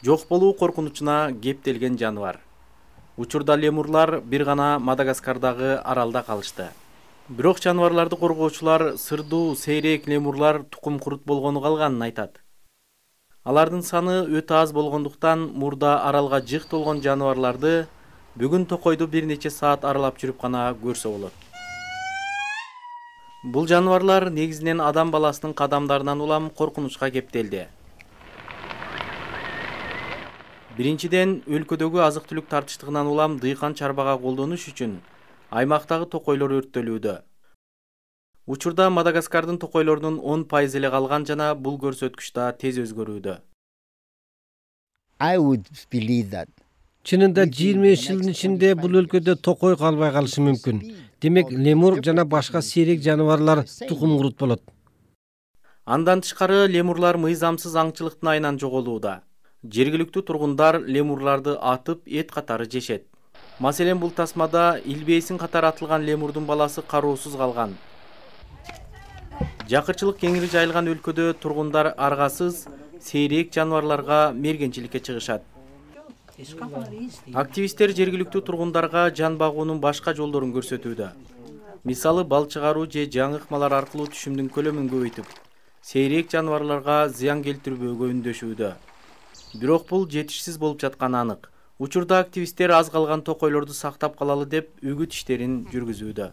Жок болуу коркунучуна кептелген жаныбар. Учурда лемурлар бир гана Мадагаскардагы аралда калышты. Бирок жаныбарларды коргоочулар сырдуу сейрек лемурлар тукум курут болгону калганын айтат. Алардын саны өтө аз болгондуктан мурда аралга жык толгон жаныбарларды бүгүн токойду бир нече саат аралап жүрүп гана көрсө болот. Бул жаныбарлар негизинен адам баласынын кадамдарынан улам коркунучка кептелди. Биринчиден, өлкөдөгү азык-түлүк тартыштыгынан улам дыйкан чарбага колдонуш үчүн аймактагы токойлор өрттөлүүдө. Учурда Мадагаскардын токойлорунун 10% эле калган жана бул көрсөткүч да тез өзгөрүүдө. I would believe that. Чынында 25 жылдын ичинде бул өлкөдө токой калбай калышы мүмкүн. Демек, лемур жана башка сейрек жаныбарлар тукум курут болот. Андан тышкары лемурлар мыйзамсыз аңчылыктын айынан жоголууда. Жергиликтүү тургундар лемурларды атып эт катары жешет. Маселен, бул тасмада илбейсин катары атылган лемурдун баласы кароосуз калган. Жакырчылык кеңири жайылган өлкөдө тургундар аргасыз сейрек жаныбарларга мергенчиликке чыгышат. Активисттер жергиликтүү тургундарга жан багуунун башка жолдорун көрсөтүүдө. Мисалы, бал чыгаруу же жаңы ыкмалар аркылуу түшүмдүн көлөмүн көбөйтүп, сейрек жаныбарларга зыян келтирбөөгө үндөшүүдө. Бирок бул жетишсиз болуп жатканы анык. Учурда активисттер аз калган токойлорду сактап калалы деп үгүт иштерин жүргүзүүдө.